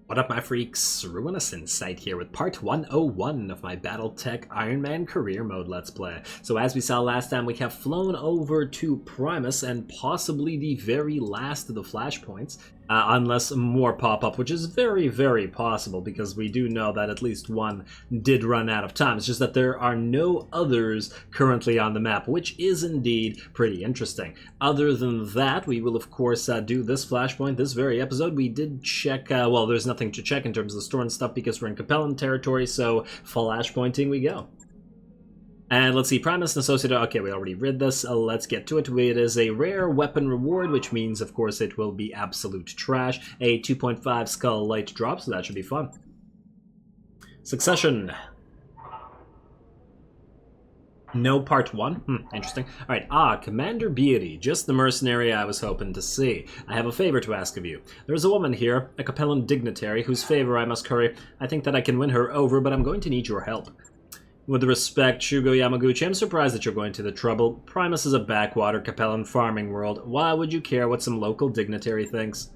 What up, my freaks? Ruinous Insight here with part 101 of my BattleTech Ironman career mode Let's Play. So as we saw last time, we have flown over to Primus and possibly the very last of the Flashpoints, unless more pop up, which is very, very possible because we do know that at least one did run out of time. It's just that there are no others currently on the map, which is indeed pretty interesting. Other than that, we will of course do this Flashpoint this very episode. We did check, well, there's nothing to check in terms of the store and stuff because we're in Capellan territory, so Flashpointing we go. And let's see, Primus and Associated, okay, we already read this, let's get to it. It is a rare weapon reward, which means, of course, it will be absolute trash. A 2.5 skull light drop, so that should be fun. Succession. No part 1? Interesting. Alright, Commander Beatty, just the mercenary I was hoping to see. I have a favor to ask of you. There's a woman here, a Capellan dignitary, whose favor I must curry. I think that I can win her over, but I'm going to need your help. With respect, Shugo Yamaguchi, I'm surprised that you're going to the trouble. Primus is a backwater Capellan farming world. Why would you care what some local dignitary thinks?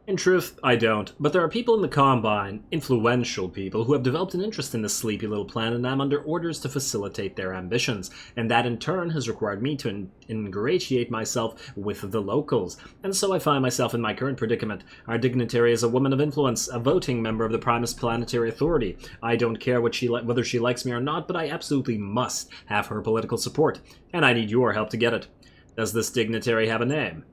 In truth, I don't, but there are people in the Combine, influential people, who have developed an interest in this sleepy little planet, and I'm under orders to facilitate their ambitions, and that in turn has required me to ingratiate myself with the locals, and so I find myself in my current predicament. Our dignitary is a woman of influence, a voting member of the Primus Planetary Authority. I don't care whether she likes me or not, but I absolutely must have her political support, and I need your help to get it. Does this dignitary have a name?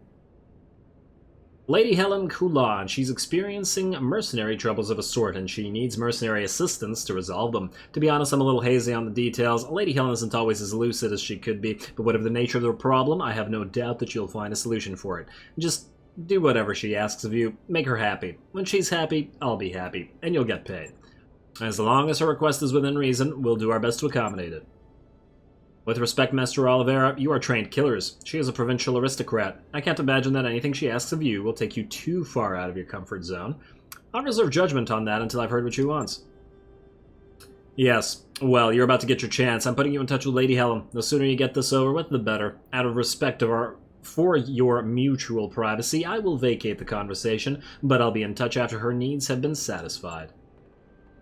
Lady Helen Coulon. She's experiencing mercenary troubles of a sort, and she needs mercenary assistance to resolve them. To be honest, I'm a little hazy on the details. Lady Helen isn't always as lucid as she could be, but whatever the nature of the problem, I have no doubt that you'll find a solution for it. Just do whatever she asks of you. Make her happy. When she's happy, I'll be happy, and you'll get paid. As long as her request is within reason, we'll do our best to accommodate it. With respect, Master Oliveira, you are trained killers. She is a provincial aristocrat. I can't imagine that anything she asks of you will take you too far out of your comfort zone. I'll reserve judgment on that until I've heard what she wants. Yes, well, you're about to get your chance. I'm putting you in touch with Lady Helen. The sooner you get this over with, the better. Out of respect for your mutual privacy, I will vacate the conversation, but I'll be in touch after her needs have been satisfied.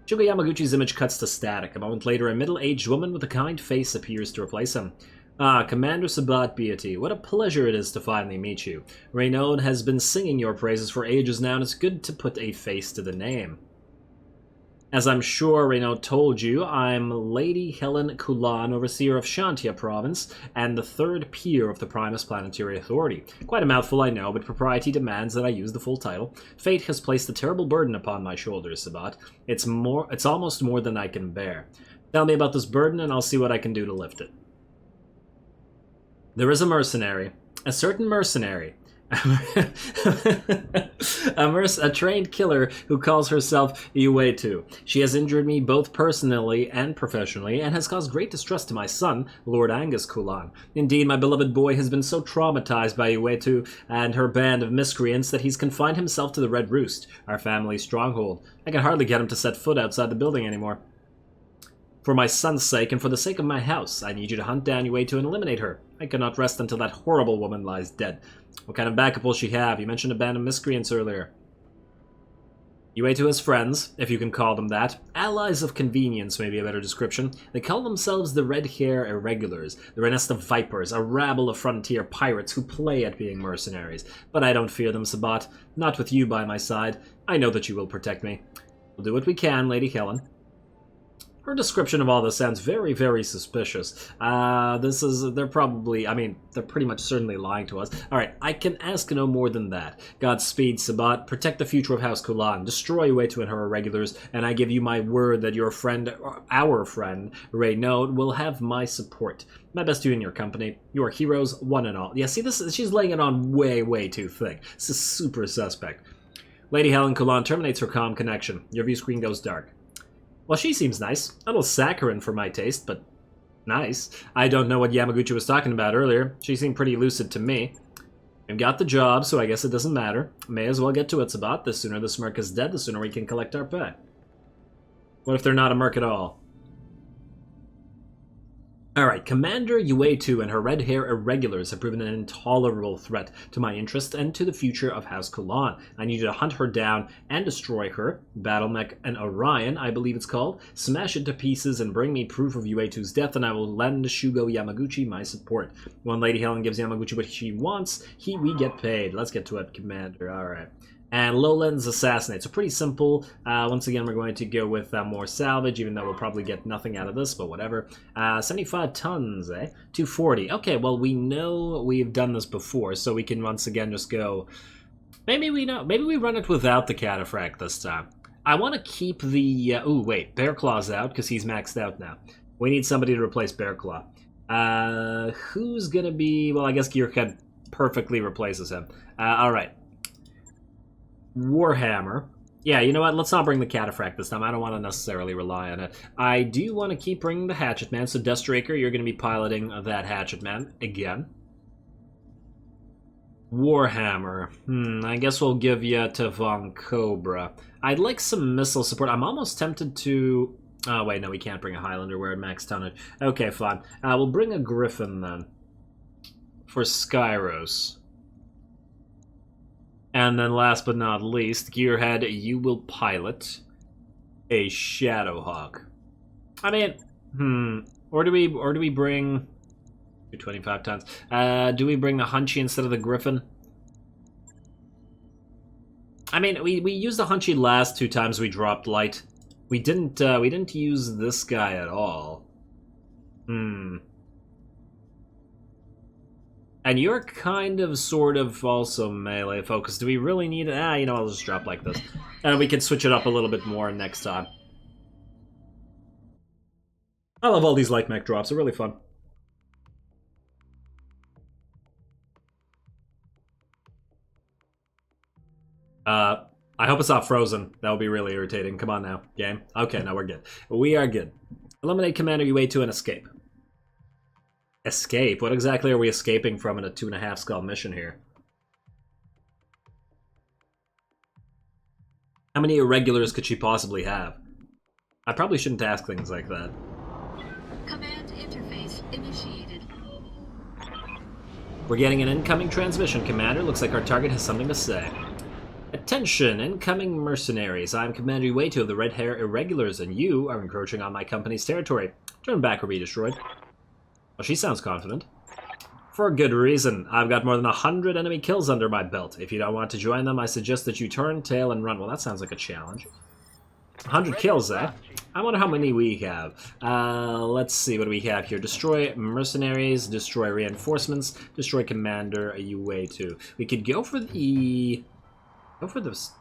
Shugo Yamaguchi's image cuts to static. A moment later, a middle-aged woman with a kind face appears to replace him. Ah, Commander Sabat Beatty, what a pleasure it is to finally meet you. Reynaud has been singing your praises for ages now, and it's good to put a face to the name. As I'm sure Reynaud told you, I'm Lady Helen Coulon, Overseer of Shantia Province, and the third peer of the Primus Planetary Authority. Quite a mouthful, I know, but propriety demands that I use the full title. Fate has placed a terrible burden upon my shoulders, Sabat. It's almost more than I can bear. Tell me about this burden, and I'll see what I can do to lift it. There is a mercenary. A certain mercenary. A trained killer who calls herself Iwetu. She has injured me both personally and professionally, and has caused great distress to my son, Lord Angus Coulon. Indeed, my beloved boy has been so traumatized by Iwetu and her band of miscreants that he's confined himself to the Red Roost, our family stronghold. I can hardly get him to set foot outside the building anymore. For my son's sake, and for the sake of my house, I need you to hunt down Iwetu and eliminate her. I cannot rest until that horrible woman lies dead. What kind of backup will she have? You mentioned a band of miscreants earlier. Iwetu has friends, if you can call them that. Allies of convenience may be a better description. They call themselves the Red Hair Irregulars. They're a nest of vipers, a rabble of frontier pirates who play at being mercenaries. But I don't fear them, Sabat. Not with you by my side. I know that you will protect me. We'll do what we can, Lady Helen. Her description of all this sounds very, very suspicious. They're pretty much certainly lying to us. Alright, I can ask no more than that. Godspeed, Sabat. Protect the future of House Coulon. Destroy Iwetu and her irregulars, and I give you my word that your friend, our friend, Reynaud, will have my support. My best to you in your company. You are heroes, one and all. Yeah, see, she's laying it on way, way too thick. This is super suspect. Lady Helen Coulon terminates her comm connection. Your view screen goes dark. Well, she seems nice. A little saccharine for my taste, but nice. I don't know what Yamaguchi was talking about earlier. She seemed pretty lucid to me. I've got the job, so I guess it doesn't matter. May as well get to it, Sabat. The sooner the Smirk is dead, the sooner we can collect our pay. What if they're not a merc at all? Alright, Commander Yue-2 and her red hair irregulars have proven an intolerable threat to my interest and to the future of House Kulan. I need you to hunt her down and destroy her. BattleMech and Orion, I believe it's called. Smash it to pieces and bring me proof of Yue-2's death, and I will lend Shugo Yamaguchi my support. When Lady Helen gives Yamaguchi what she wants, we get paid. Let's get to it, Commander. Alright. And Lowlands Assassinate. So pretty simple. Once again, we're going to go with more salvage, even though we'll probably get nothing out of this, but whatever. 75 tons, eh? 240. Okay, well, we know we've done this before, so we can once again just go... Maybe we run it without the Cataphract this time. I want to keep the... ooh, wait. Bear Claw's out, because he's maxed out now. We need somebody to replace Bear Claw. Who's gonna be... Well, I guess Gearhead perfectly replaces him. Alright. Warhammer. Yeah, you know what? Let's not bring the Cataphract this time. I don't want to necessarily rely on it. I do want to keep bringing the Hatchet Man. So, Destraker, you're going to be piloting that Hatchet Man again. Warhammer. I guess we'll give you to Von Cobra. I'd like some missile support. I'm almost tempted to... Oh, wait, no, we can't bring a Highlander. We're at max tonnage. Okay, fine. We'll bring a Griffin, then. For Skyros. And then last but not least, Gearhead, you will pilot a Shadowhawk. I mean, or do we bring 25 tons? Do we bring the Hunchy instead of the Griffin? I mean, we used the Hunchy last 2 times we dropped light. We didn't use this guy at all. And you're kind of, sort of, also melee focused. Do we really need it? You know, I'll just drop like this. And we can switch it up a little bit more next time. I love all these light mech drops. They're really fun. I hope it's not frozen. That would be really irritating. Come on now, game. Okay, now we're good. We are good. Eliminate Commander Yue-2 and escape. Escape? What exactly are we escaping from in a 2.5 skull mission here? How many irregulars could she possibly have? I probably shouldn't ask things like that. Command interface initiated. We're getting an incoming transmission, Commander. Looks like our target has something to say. Attention, incoming mercenaries. I'm Commander Yue-2 of the Red Hair Irregulars, and you are encroaching on my company's territory. Turn back or be destroyed. Well, she sounds confident. For a good reason. I've got more than 100 enemy kills under my belt. If you don't want to join them, I suggest that you turn, tail, and run. Well, that sounds like a challenge. 100 kills, eh? I wonder how many we have. Let's see, what do we have here? Destroy mercenaries, destroy reinforcements, destroy Commander Yue-2. We could go for the... these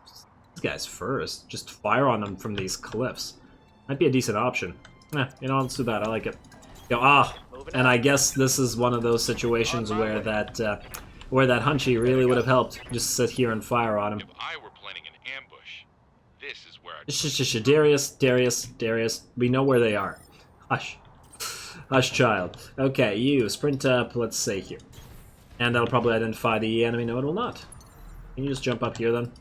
guys first. Just fire on them from these cliffs. Might be a decent option. You know, let's do that. I like it. And I guess this is one of those situations where that Hunchy really would have helped. Just sit here and fire on him. If I were planning an ambush, this is where Darius. We know where they are. Hush. Hush, child. Okay, you sprint up, let's say here. And that'll probably identify the enemy. No, it will not. Can you just jump up here then?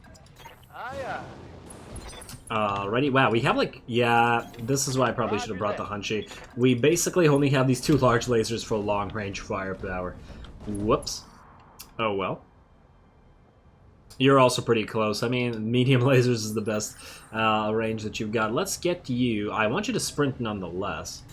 Alrighty, wow, we have like, yeah, this is why I probably should have brought the Hunchy. We basically only have these 2 large lasers for long-range firepower. Whoops. Oh well. You're also pretty close. I mean, medium lasers is the best range that you've got. Let's get you. I want you to sprint nonetheless.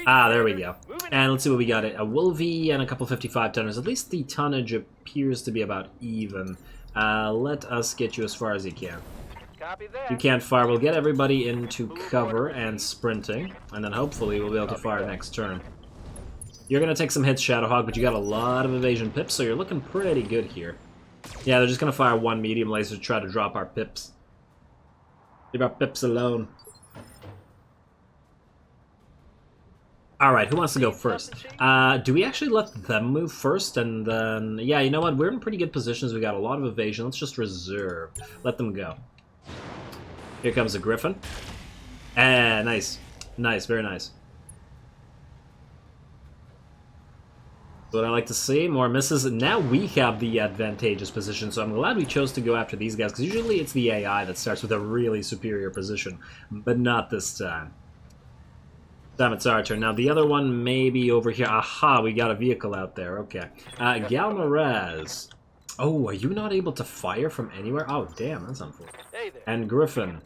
There we go. And let's see what we got. A Wolvie and a couple 55-tonners. At least the tonnage appears to be about even. Let us get you as far as you can. If you can't fire, we'll get everybody into cover and sprinting, and then hopefully we'll be able to fire next turn. You're going to take some hits, Shadowhawk, but you got a lot of evasion pips, so you're looking pretty good here. Yeah, they're just going to fire 1 medium laser to try to drop our pips. Leave our pips alone. Alright, who wants to go first? Do we actually let them move first, and then... Yeah, you know what? We're in pretty good positions. We got a lot of evasion. Let's just reserve. Let them go. Here comes a Griffin. Nice. Nice, very nice. What I like to see, more misses. Now we have the advantageous position, so I'm glad we chose to go after these guys, because usually it's the AI that starts with a really superior position, but not this time. Damn, it's our turn. Now, the other one may be over here. Aha, we got a vehicle out there. Okay. Galmaraz. Oh, are you not able to fire from anywhere? Oh, damn, that's unfortunate. Hey there. And Griffin.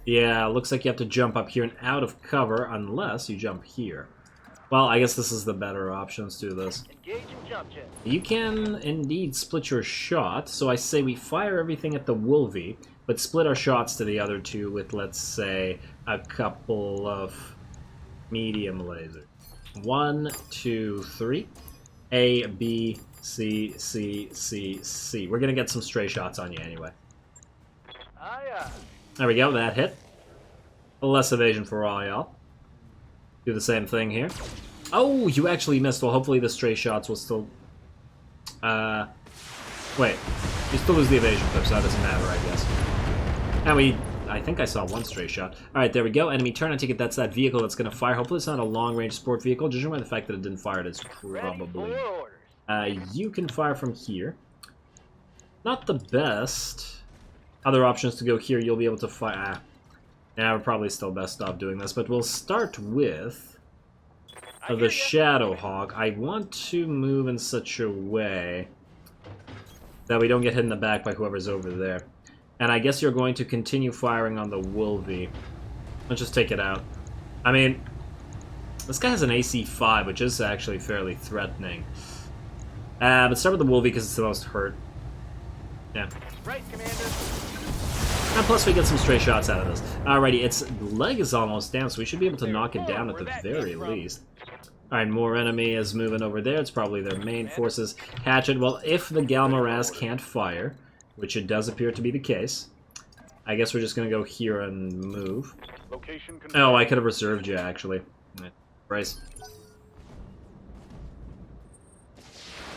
Yeah, looks like you have to jump up here and out of cover unless you jump here. Well, I guess this is the better option. Let's do this. Engage and jump jet. You can indeed split your shot, so I say we fire everything at the Wolvie, but split our shots to the other two with, let's say, a couple of medium lasers. 1, 2, 3. A, B, C, C, C, C. We're gonna get some stray shots on you anyway. Aye. There we go, that hit. Less evasion for all y'all. Do the same thing here. Oh, you actually missed. Well, hopefully the stray shots will still... Wait. You still lose the evasion clip, so that doesn't matter, I guess. And I think I saw one stray shot. Alright, there we go. Enemy turn. I take it that's that vehicle that's going to fire. Hopefully it's not a long-range sport vehicle. Judging by the fact that it didn't fire, it's probably... you can fire from here. Not the best. Other options to go here, you'll be able to fire... Now we're probably still best off doing this, but we'll start with the Shadowhawk. I want to move in such a way that we don't get hit in the back by whoever's over there. And I guess you're going to continue firing on the Wolvie. Let's just take it out. I mean, this guy has an AC 5, which is actually fairly threatening. But start with the Wolvie because it's the most hurt. Yeah. Right, Commander. And plus we get some stray shots out of this. Alrighty, its leg is almost down, so we should be able to knock it down at the very least. Alright, more enemy is moving over there. It's probably their main forces. Hatchet, well, if the Galmaraz can't fire, which it does appear to be the case, I guess we're just going to go here and move. Oh, I could have reserved you, actually. Bryce.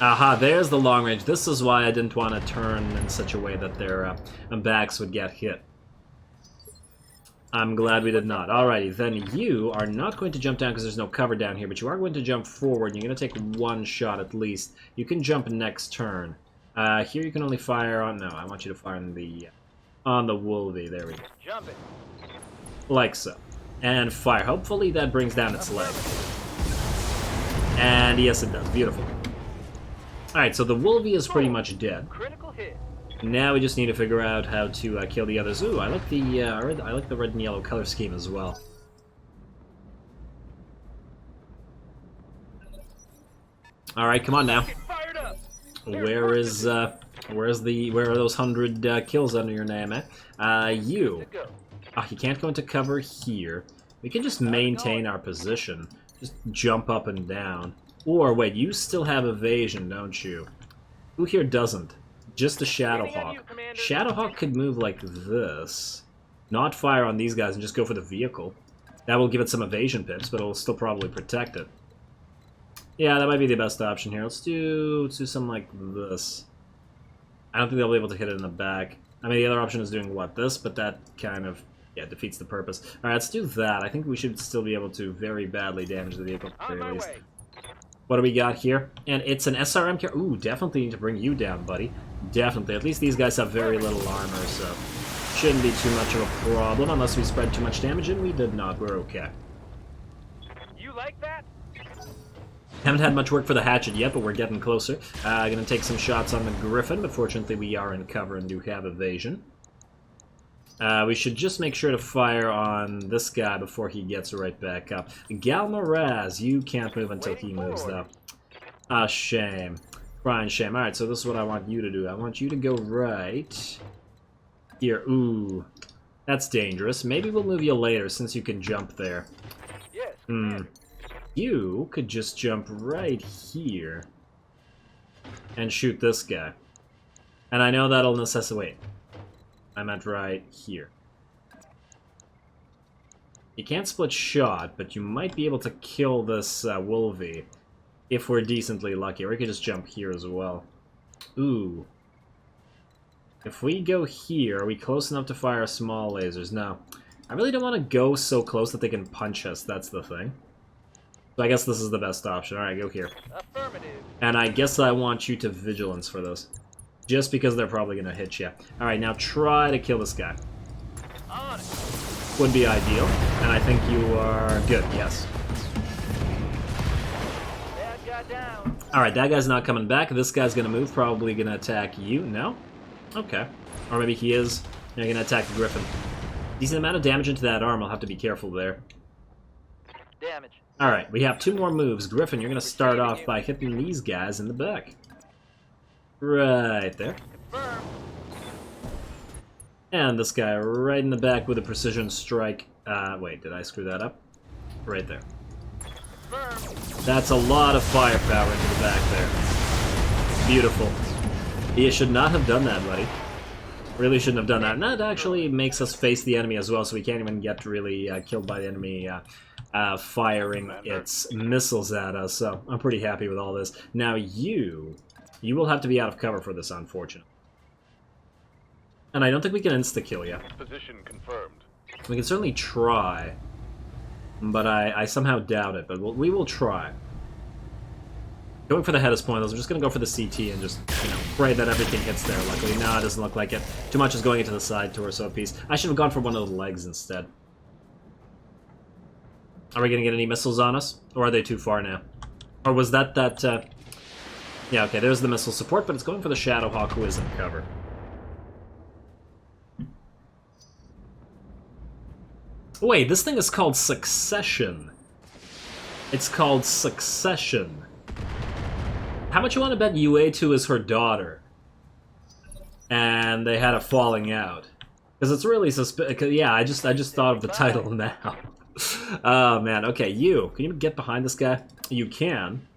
Aha, there's the long range. This is why I didn't want to turn in such a way that their backs would get hit. I'm glad we did not. Alrighty, then you are not going to jump down because there's no cover down here, but you are going to jump forward. You're going to take one shot at least. You can jump next turn. Here you can only fire on... No, I want you to fire on the Wolvie. There we go. Jump it. Like so. And fire. Hopefully that brings down its leg. And yes, it does. Beautiful. Alright, so the Wolvie is pretty much dead. Critical hit. Now we just need to figure out how to kill the others. Ooh, I like the red and yellow color scheme as well. Alright, come on now. Fired up. Where are those 100 kills under your name, eh? You can't go into cover here. We can just maintain our position. Just jump up and down. Or, wait, you still have evasion, don't you? Who here doesn't? Just a Shadowhawk. Shadowhawk could move like this. Not fire on these guys and just go for the vehicle. That will give it some evasion pips, but it'll still probably protect it. Yeah, that might be the best option here. Let's do something like this. I don't think they'll be able to hit it in the back. I mean, the other option is doing, what, this? But that kind of, yeah, defeats the purpose. Alright, let's do that. I think we should still be able to very badly damage the vehicle, at the very least. What do we got here? And it's an SRM carrier. Ooh, definitely need to bring you down, buddy. Definitely. At least these guys have very little armor, so shouldn't be too much of a problem unless we spread too much damage, and we did not. We're okay. You like that? Haven't had much work for the hatchet yet, but we're getting closer. Gonna take some shots on the Griffin, but fortunately we are in cover and do have evasion. We should just make sure to fire on this guy before he gets right back up. Galmaraz, you can't move until he moves, though. Ah, shame. Crying shame. Alright, so this is what I want you to do. I want you to go right here. Ooh, that's dangerous. Maybe we'll move you later, since you can jump there. Yes. You could just jump right here and shoot this guy. And I know that'll necessitate... Wait. I meant right here. You can't split shot, but you might be able to kill this Wolvie if we're decently lucky. Or we could just jump here as well. Ooh. If we go here, are we close enough to fire small lasers? No. I really don't want to go so close that they can punch us, that's the thing. So I guess this is the best option. Alright, go here. Affirmative. And I guess I want you to vigilance for this. Just because they're probably going to hit you. Alright, now try to kill this guy. On it. would be ideal. And I think you are good, yes. Bad guy down. Alright, that guy's not coming back. This guy's gonna move, probably gonna attack you. No? Okay. Or maybe he is. You're gonna attack the Griffin. Decent amount of damage into that arm, I'll have to be careful there. Damage. Alright, we have 2 more moves. Griffin, you're gonna start off by hitting these guys in the back. Right there. Confirm. And this guy right in the back with a precision strike. Wait, did I screw that up? Right there. Confirm. That's a lot of firepower into the back there. Beautiful. You should not have done that, buddy. Really shouldn't have done that. And that actually makes us face the enemy as well, so we can't even get really killed by the enemy firing its missiles at us. So I'm pretty happy with all this. Now you will have to be out of cover for this, unfortunately. And I don't think we can insta-kill you. Position confirmed. We can certainly try, but I somehow doubt it. But we will try. Going for the head is pointless. I'm just going to go for the CT and just, pray that everything hits there. Luckily, no, it doesn't look like it. Too much is going into the side torso piece. I should have gone for one of the legs instead. Are we going to get any missiles on us? Or are they too far now? Or was that... Yeah, okay, there's the missile support, but it's going for the Shadowhawk, who is in cover. Wait, this thing is called Succession. It's called Succession. How much you want to bet UA2 is her daughter? And they had a falling out. Because it's really yeah, I just thought of the title now. Oh, man. Okay, can you get behind this guy? You can.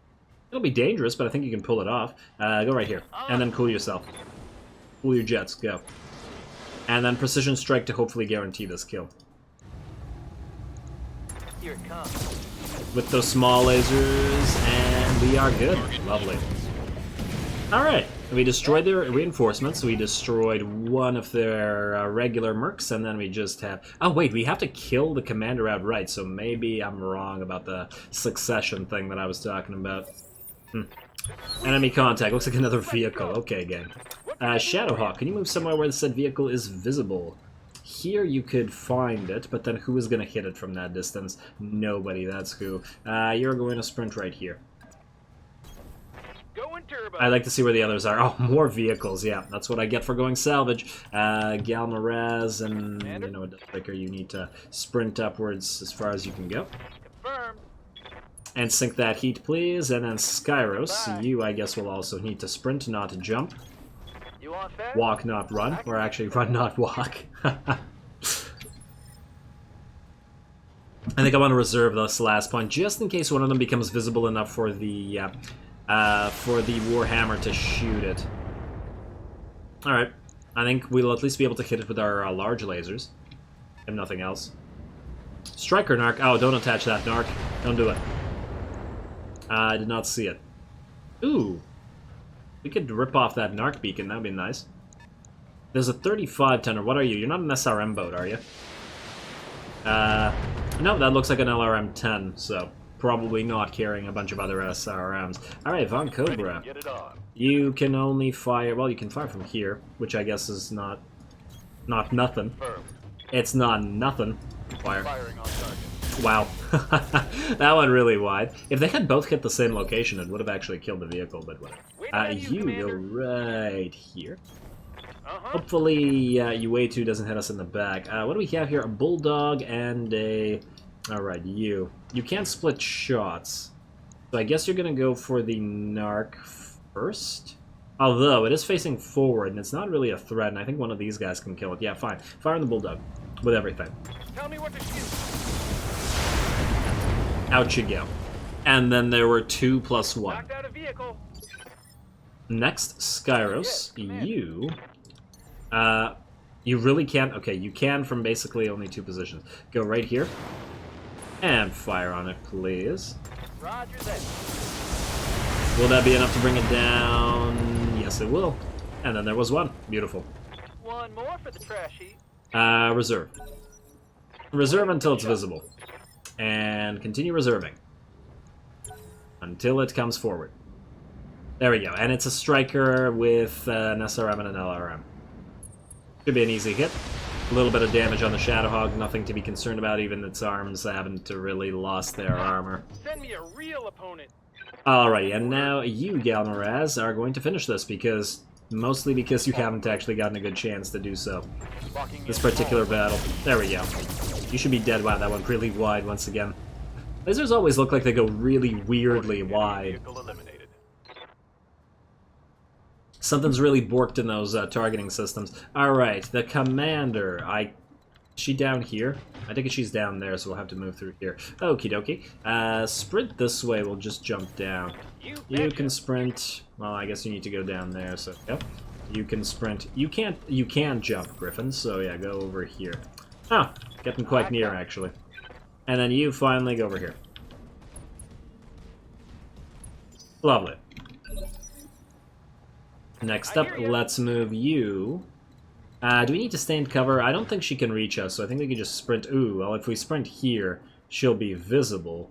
It'll be dangerous, but I think you can pull it off. Go right here. And then cool yourself. Cool your jets. Go. And then precision strike to hopefully guarantee this kill. Here it comes. With those small lasers, and we are good. Lovely. Alright, we destroyed their reinforcements, we destroyed one of their regular mercs, and then we just have... Oh wait, we have to kill the commander outright, so maybe I'm wrong about the succession thing that I was talking about. Enemy contact, looks like another vehicle. Okay, gang. Shadowhawk, can you move somewhere where the said vehicle is visible? Here you could find it, but then who is going to hit it from that distance? Nobody, that's who. You're going to sprint right here. Going turbo. I'd like to see where the others are. Oh, more vehicles, yeah. That's what I get for going salvage. Galmaraz and, Vicker, you need to sprint upwards as far as you can go. Confirmed. And sink that heat, please. And then Skyros, Goodbye. you, I guess, will also need to sprint, not to jump. You want fast? Walk, not run. Or actually, run, not walk. I think I want to reserve this last point, just in case one of them becomes visible enough for the Warhammer to shoot it. Alright. I think we'll at least be able to hit it with our large lasers. If nothing else. Striker Narc. Oh, don't attach that Narc. Don't do it. I did not see it. Ooh. We could rip off that Narc beacon, that'd be nice. There's a 35 tenor. What are you? You're not an SRM boat, are you? No, that looks like an LRM-10, so probably not carrying a bunch of other SRMs. Alright, Von Cobra. Get it on. You can only fire... Well, you can fire from here, which I guess is not nothing. Confirmed. It's not nothing. Fire. Firing on target. Wow. That one really wide. If they had both hit the same location, it would have actually killed the vehicle, but whatever. Wait on You go Commander. right here. Uh-huh. Hopefully, UA2 doesn't hit us in the back. What do we have here? A Bulldog and a... Alright, you. You can't split shots. So I guess you're going to go for the Narc first? Although, it is facing forward, and it's not really a threat, and I think one of these guys can kill it. Yeah, fine. Fire on the Bulldog. With everything. Tell me what to shoot. Out you go. And then there were 2 plus 1. Knocked out a vehicle. Next, Skyros, Yes, Commander. you really can't... Okay, you can from basically only 2 positions. Go right here, and fire on it, please. Roger that. Will that be enough to bring it down? Yes, it will. And then there was 1. Beautiful. One more for the trash heap. Reserve. Reserve until it's visible. And continue reserving. Until it comes forward. There we go. And it's a striker with an SRM and an LRM. Should be an easy hit. A little bit of damage on the Shadowhawk, nothing to be concerned about. Even its arms haven't really lost their armor. Send me a real opponent. Alrighty, and now you, Galmaraz, are going to finish this mostly because you haven't actually gotten a good chance to do so. This particular battle. There we go. You should be dead. Wow, that went really wide once again. Lasers always look like they go really weirdly wide. Something's really borked in those targeting systems. Alright, the commander. Is she down here? I think she's down there, so we'll have to move through here. Okie dokie. Sprint this way, we'll just jump down. You can sprint. Well, I guess you need to go down there, so yep. You can sprint. You can jump, Griffin, so yeah, go over here. Ah, getting quite near, actually. And then you finally go over here. Lovely. Next up, let's move you. Do we need to stay in cover? I don't think she can reach us, so I think we can just sprint. Ooh, well, if we sprint here, she'll be visible.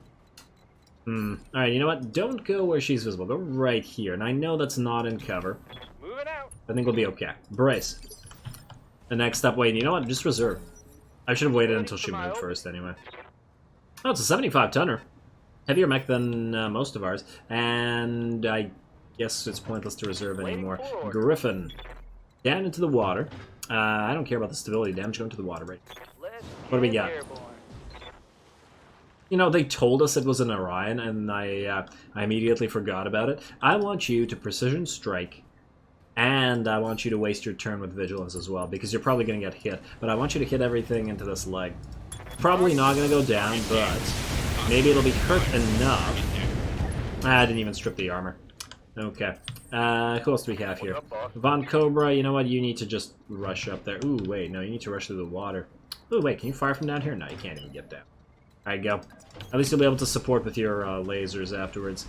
Alright, you know what? Don't go where she's visible. Go right here. And I know that's not in cover. Moving out. I think we'll be okay. Brace. The next up, wait, you know what? Just reserve. I should have waited until she moved first, anyway. Oh, it's a 75-tonner. Heavier mech than most of ours. And I guess it's pointless to reserve anymore. Griffin. Down into the water. I don't care about the stability damage. Go into the water, right? What do we got? You know, they told us it was an Orion, and I immediately forgot about it. I want you to precision strike, and I want you to waste your turn with vigilance as well, because you're probably going to get hit. But I want you to hit everything into this leg. Probably not going to go down, but maybe it'll be hurt enough. I didn't even strip the armor. Okay. Who else do we have here? Von Cobra, you know what? You need to just rush up there. Ooh, wait, no, you need to rush through the water. Ooh, wait, can you fire from down here? No, you can't even get down. Alright, go. At least you'll be able to support with your lasers afterwards.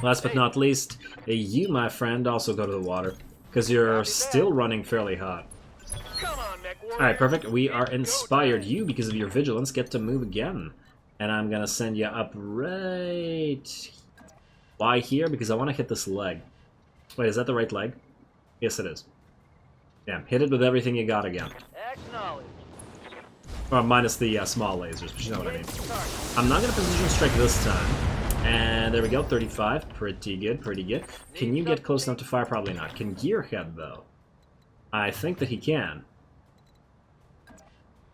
Last but not least, you, my friend, also go to the water. Because you're still running fairly hot. Alright, perfect. We are inspired. You, because of your vigilance, get to move again. And I'm gonna send you up right... Why here? Because I want to hit this leg. Wait, is that the right leg? Yes, it is. Damn, hit it with everything you got again. Well, minus the small lasers, but you know what I mean. I'm not going to position strike this time. And there we go, 35. Pretty good, pretty good. Can you get close enough to fire? Probably not. Can Gearhead, though? I think that he can.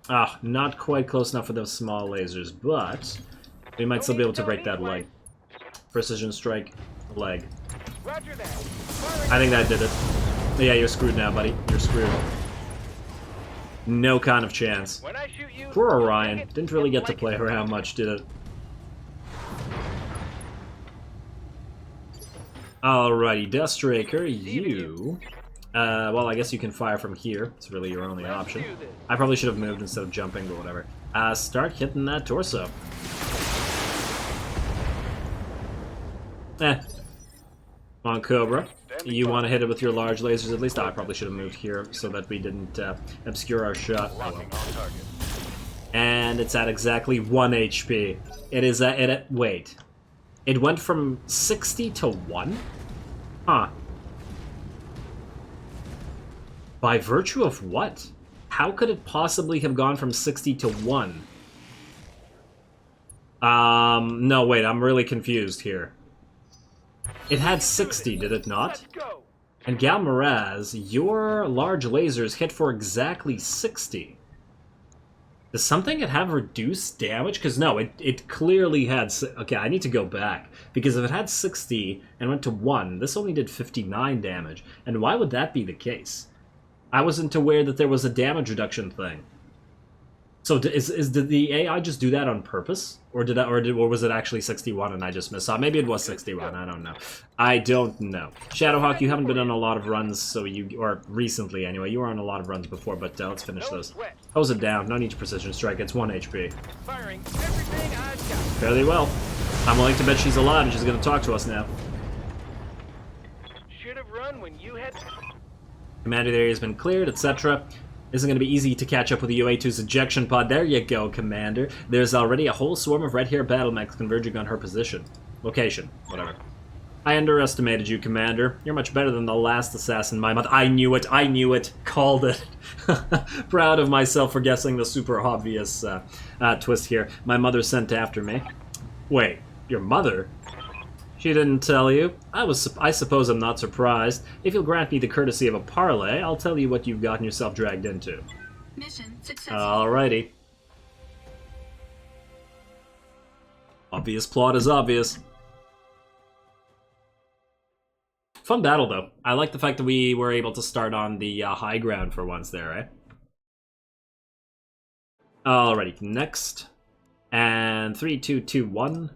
Ah, not quite close enough for those small lasers, but we might still be able to break that leg. Precision strike, leg. I think that did it. Yeah, you're screwed now, buddy. You're screwed. No kind of chance. Poor Orion. Didn't really get to play around much, did it? Alrighty, Deathstraker, you... well, I guess you can fire from here. It's really your only option. I probably should have moved instead of jumping, but whatever. Start hitting that torso. Come on, Cobra. You want to hit it with your large lasers? At least I probably should have moved here so that we didn't obscure our shot. Oh, well. And it's at exactly 1 HP. It is at... Wait. It went from 60 to 1? Huh. By virtue of what? How could it possibly have gone from 60 to 1? No, wait, I'm really confused here. It had 60, did it not? And Galmaraz, your large lasers hit for exactly 60. Does something have reduced damage? Because no, it clearly had... Okay, I need to go back. Because if it had 60 and went to 1, this only did 59 damage. And why would that be the case? I wasn't aware that there was a damage reduction thing. So did the AI just do that on purpose? Or was it actually 61 and I just missed out? Maybe it was 61, I don't know. I don't know. Shadowhawk, you haven't been on a lot of runs, so or recently anyway, you were on a lot of runs before, but let's finish those. Hose it down, no need to precision strike, it's 1 HP. Fairly well. I'm willing to bet she's alive and she's gonna talk to us now. Should have run when you had... Command area has been cleared, etc. Isn't going to be easy to catch up with the UA2's ejection pod. There you go, Commander. There's already a whole swarm of red hair battle mechs converging on her position. Location, whatever. I underestimated you, Commander. You're much better than the last assassin my mother— I knew it! Called it! Proud of myself for guessing the super obvious twist here. My mother sent after me. Wait, your mother? She didn't tell you? I suppose I'm not surprised. If you'll grant me the courtesy of a parley, I'll tell you what you've gotten yourself dragged into. Mission successful. Alrighty. Obvious plot is obvious. Fun battle, though. I like the fact that we were able to start on the high ground for once there, eh? Alrighty, next. And 3, 2, 2, 1.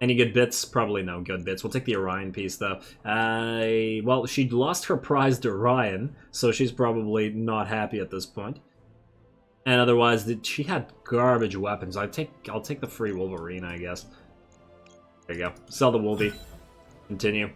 Any good bits? Probably no good bits. We'll take the Orion piece, though. Well, she lost her prize to Orion, so she's probably not happy at this point. And otherwise, she had garbage weapons. I'll take the free Wolverine, I guess. There you go. Sell the Wolvie. Continue.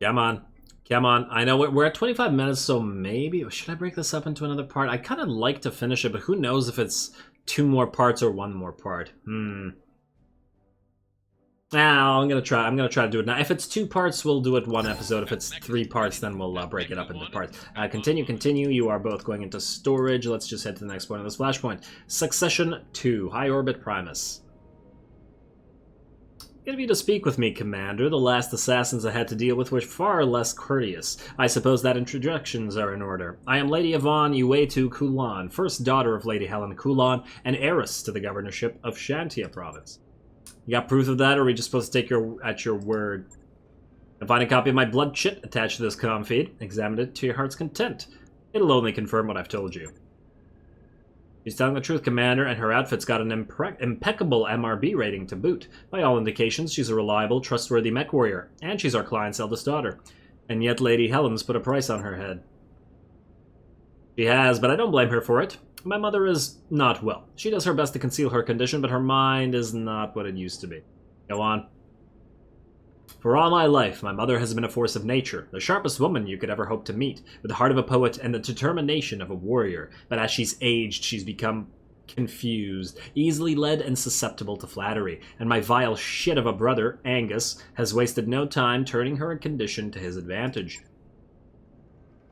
Come on. Come on. I know we're at 25 minutes, so maybe— should I break this up into another part? I kind of like to finish it, but who knows if it's 2 more parts or 1 more part. I'm gonna try to do it now. If it's 2 parts, we'll do it 1 episode. If it's 3 parts, then we'll break it up into parts. Continue. You are both going into storage. Let's just head to the next point of this flashpoint. Succession 2, High Orbit Primus. Good of you to speak with me, Commander. The last assassins I had to deal with were far less courteous. I suppose that introductions are in order. I am Lady Yvonne Uetu Kulan, first daughter of Lady Helen Kulan, and heiress to the governorship of Shantia Province. You got proof of that, or are we just supposed to take at your word? You'll find a copy of my blood chit attached to this comm feed. Examine it to your heart's content. It'll only confirm what I've told you. She's telling the truth, Commander, and her outfit's got an impeccable MRB rating to boot. By all indications, she's a reliable, trustworthy mech warrior, and she's our client's eldest daughter. And yet Lady Helen's put a price on her head. She has, but I don't blame her for it. My mother is not well. She does her best to conceal her condition, but her mind is not what it used to be. Go on. For all my life, my mother has been a force of nature, the sharpest woman you could ever hope to meet, with the heart of a poet and the determination of a warrior. But as she's aged, she's become confused, easily led and susceptible to flattery, and my vile shit of a brother, Angus, has wasted no time turning her condition to his advantage.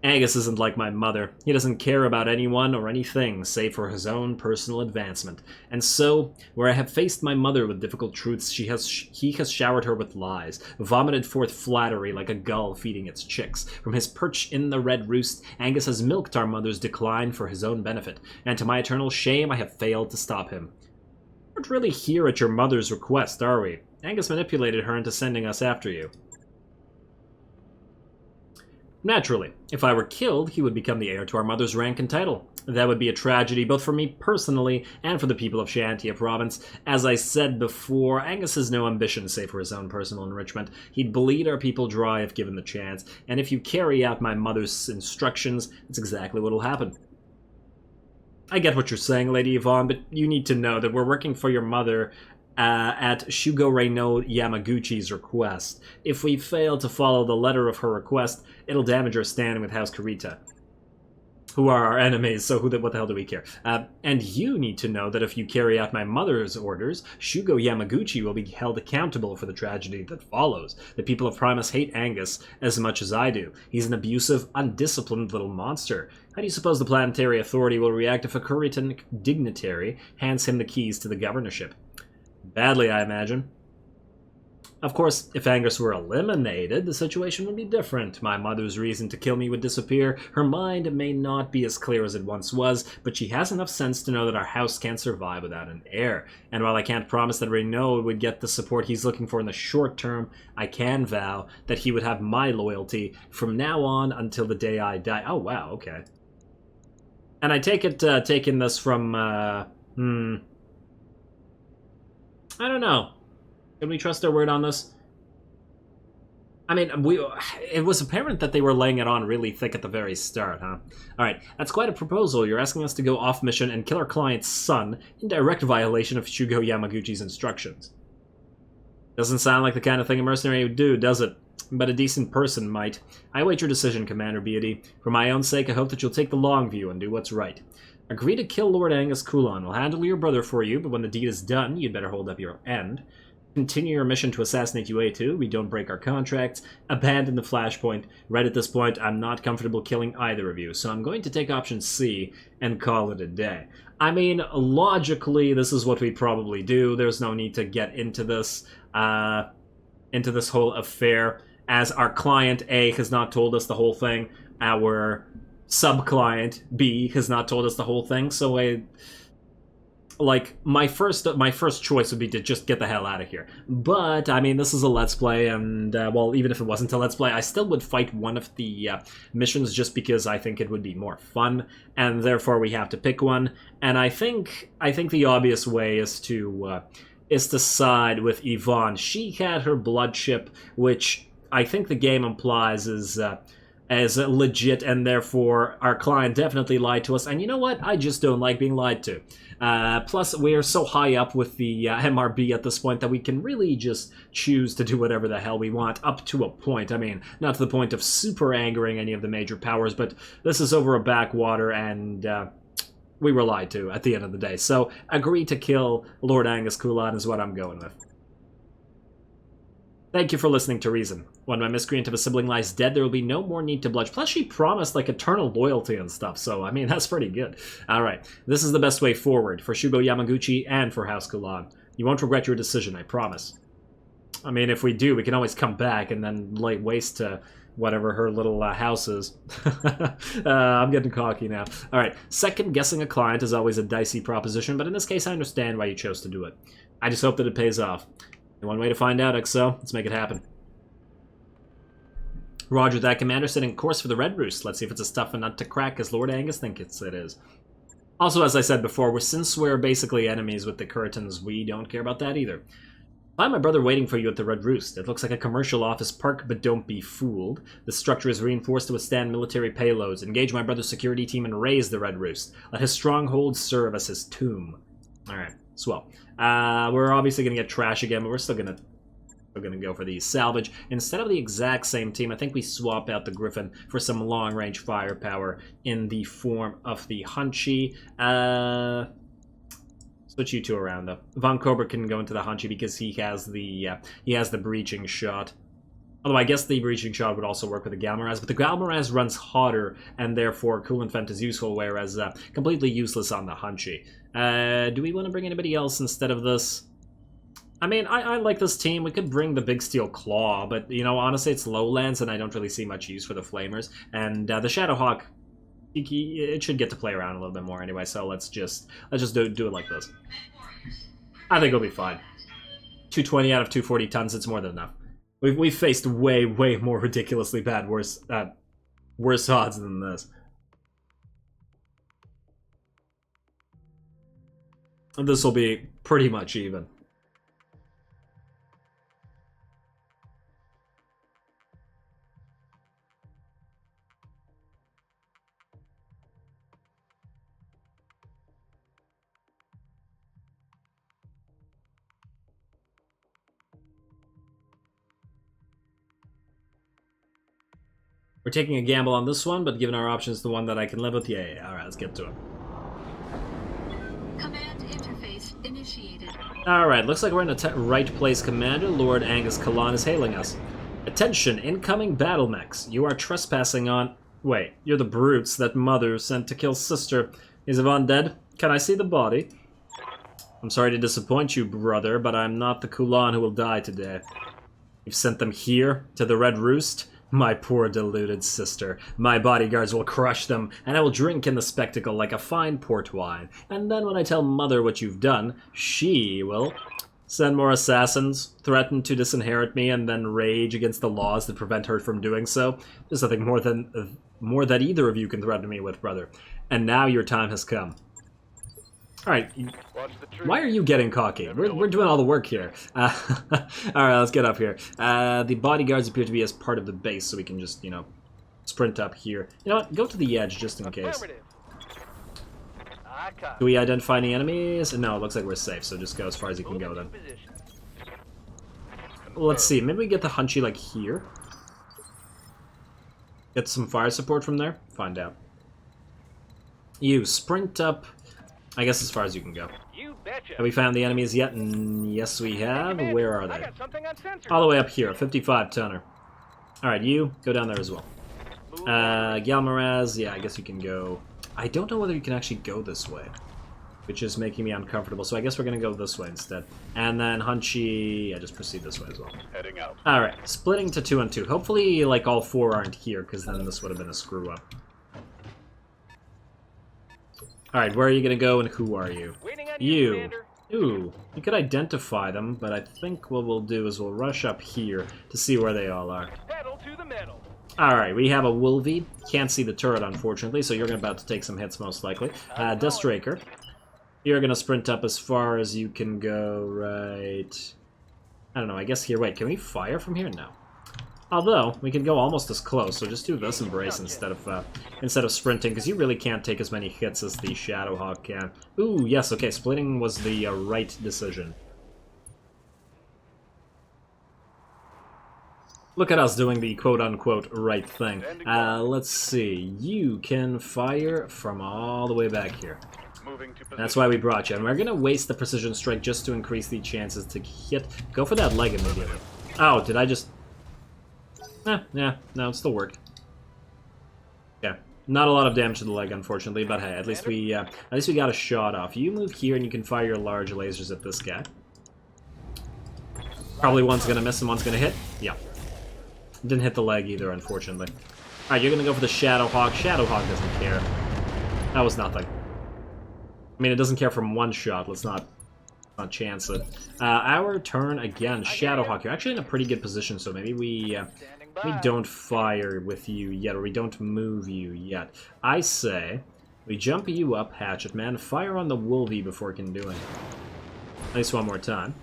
Angus isn't like my mother. He doesn't care about anyone or anything save for his own personal advancement. And so, where I have faced my mother with difficult truths, he has showered her with lies, vomited forth flattery like a gull feeding its chicks. From his perch in the red roost, Angus has milked our mother's decline for his own benefit, and to my eternal shame, I have failed to stop him. We aren't really here at your mother's request, are we? Angus manipulated her into sending us after you. Naturally, if I were killed, he would become the heir to our mother's rank and title. That would be a tragedy, both for me personally and for the people of Shantia Province. As I said before, Angus has no ambition save for his own personal enrichment. He'd bleed our people dry if given the chance, and if you carry out my mother's instructions, that's exactly what'll happen. I get what you're saying, Lady Yvonne, but you need to know that we're working for your mother at Shugo Reino Yamaguchi's request. If we fail to follow the letter of her request, it'll damage our standing with House Kurita, who are our enemies, so what the hell do we care? And you need to know that if you carry out my mother's orders, Shugo Yamaguchi will be held accountable for the tragedy that follows. The people of Primus hate Angus as much as I do. He's an abusive, undisciplined little monster. How do you suppose the planetary authority will react if a Kuritan dignitary hands him the keys to the governorship? Badly, I imagine. Of course, if Angus were eliminated, the situation would be different. My mother's reason to kill me would disappear. Her mind may not be as clear as it once was, but she has enough sense to know that our house can't survive without an heir. And while I can't promise that Renaud would get the support he's looking for in the short term, I can vow that he would have my loyalty from now on until the day I die. Oh, wow, okay. And I take it, taking this from, I don't know. Can we trust their word on this? I mean, it was apparent that they were laying it on really thick at the very start, huh? Alright, that's quite a proposal. You're asking us to go off mission and kill our client's son in direct violation of Shugo Yamaguchi's instructions. Doesn't sound like the kind of thing a mercenary would do, does it? but a decent person might. I await your decision, Commander Beauty. For my own sake, I hope that you'll take the long view and do what's right. Agree to kill Lord Angus Coulon. We'll handle your brother for you, but when the deed is done, you'd better hold up your end. Continue your mission to assassinate UA2. We don't break our contracts. Abandon the Flashpoint. Right at this point, I'm not comfortable killing either of you, so I'm going to take option C and call it a day. I mean, logically, this is what we probably do. There's no need to get into this whole affair, as our client A has not told us the whole thing. Our sub-client B has not told us the whole thing, so my first choice would be to just get the hell out of here. But I mean, this is a Let's Play, and well, even if it wasn't a Let's Play, I still would fight one of the missions just because I think it would be more fun, and therefore we have to pick one. And I think the obvious way is to side with Yvonne. She had her blood chip, which I think the game implies is as legit, and therefore our client definitely lied to us. And you know what? I just don't like being lied to. Plus, we're so high up with the MRB at this point that we can really just choose to do whatever the hell we want, up to a point. I mean, not to the point of super angering any of the major powers, but this is over a backwater, and we were lied to at the end of the day. So, agree to kill Lord Angus Coulon is what I'm going with. Thank you for listening to Reason. When my miscreant of a sibling lies dead, there will be no more need to bludge. Plus, she promised, like, eternal loyalty and stuff, so, I mean, that's pretty good. Alright, this is the best way forward, for Shugo Yamaguchi and for House Coulon. You won't regret your decision, I promise. I mean, if we do, we can always come back and then lay waste to whatever her little house is. I'm getting cocky now. Alright, second guessing a client is always a dicey proposition, but in this case, I understand why you chose to do it. I just hope that it pays off. One way to find out, XO. Let's make it happen. Roger that, Commander. Setting course for the Red Roost. Let's see if it's a stuff and nut to crack, as Lord Angus thinks it is. Also, as I said before, since we're basically enemies with the Curtains, we don't care about that either. Find my brother waiting for you at the Red Roost. It looks like a commercial office park, but don't be fooled. The structure is reinforced to withstand military payloads. Engage my brother's security team and raise the Red Roost. Let his stronghold serve as his tomb. Alright, swell. We're obviously going to get trash again, but we're still going to go for the salvage. Instead of the exact same team, I think we swap out the Griffin for some long-range firepower in the form of the Hunchy. Switch you two around, though. Von Cobra can go into the Hunchy because he has the breaching shot. Although I guess the breaching shot would also work with the Galmaraz, but the Galmaraz runs hotter, and therefore Coolant Vent is useful, whereas completely useless on the Hunchy. Do we want to bring anybody else instead of this? I mean, I like this team. We could bring the Big Steel Claw, but, you know, honestly, it's Lowlands, and I don't really see much use for the Flamers. And the Shadowhawk, it should get to play around a little bit more anyway, so let's just do it like this. I think it'll be fine. 220 out of 240 tons, it's more than enough. We've faced way more ridiculously bad, worse odds than this. And this will be pretty much even. We're taking a gamble on this one, but given our options, the one that I can live with, yeah. Alright, let's get to it. Command interface initiated. Alright, looks like we're in the right place, Commander. Lord Angus Coulon is hailing us. Attention, incoming battle mechs. You are trespassing on... Wait, you're the brutes that Mother sent to kill Sister. Is Yvonne dead? Can I see the body? I'm sorry to disappoint you, brother, but I'm not the Coulon who will die today. You've sent them here, to the Red Roost? My poor deluded sister. My bodyguards will crush them, and I will drink in the spectacle like a fine port wine. And then when I tell Mother what you've done, she will send more assassins, threaten to disinherit me, and then rage against the laws that prevent her from doing so. There's nothing more that either of you can threaten me with, brother. And now your time has come. Alright, why are you getting cocky? We're doing all the work here. Alright, let's get up here. The bodyguards appear to be as part of the base, so we can just, you know, sprint up here. You know what? Go to the edge, just in case. Do we identify any enemies? No, it looks like we're safe, so just go as far as you can go, then. Let's see, maybe we get the Hunchy, like, here? Get some fire support from there? Find out. You sprint up, I guess as far as you can go. You betcha. Have we found the enemies yet? Yes, we have. Hey, man, Where are I they? got something uncensored. All the way up here, 55-tonner. Alright, you, go down there as well. Galmaraz, yeah, I guess you can go... I don't know whether you can actually go this way, which is making me uncomfortable, so I guess we're gonna go this way instead. And then Hunchy, yeah, just proceed this way as well. Heading out. Alright, splitting to 2 and 2. Hopefully, like, all 4 aren't here, because then this would have been a screw-up. Alright, where are you gonna go and who are you? Waiting on You. Commander. Ooh, you could identify them, but I think what we'll do is we'll rush up here to see where they all are. Pedal to the metal. Alright, we have a Wolvie. Can't see the turret, unfortunately, so you're about to take some hits, most likely. Deathstraker. You're gonna sprint up as far as you can go, right... I don't know, I guess here. Wait, can we fire from here? No. Although, we can go almost as close, so just do this embrace instead of sprinting, because you really can't take as many hits as the Shadowhawk can. Ooh, yes, okay, splitting was the right decision. Look at us doing the quote-unquote right thing. Let's see, you can fire from all the way back here. Moving to position. That's why we brought you, and we're gonna waste the precision strike just to increase the chances to hit. Go for that leg immediately. Oh, did I just... yeah, no, it still worked. Yeah, not a lot of damage to the leg, unfortunately, but hey, at least we got a shot off. You move here, and you can fire your large lasers at this guy. Probably one's gonna miss and one's gonna hit. Yeah, didn't hit the leg either, unfortunately. All right, you're gonna go for the Shadowhawk. Shadowhawk doesn't care. That was nothing. I mean, it doesn't care from one shot. Let's not chance it. Our turn again. Shadowhawk, you're actually in a pretty good position, so maybe we don't fire with you yet, or we don't move you yet. I say we jump you up, Hatchet Man, fire on the Wolvie before it can do anything. At least one more time.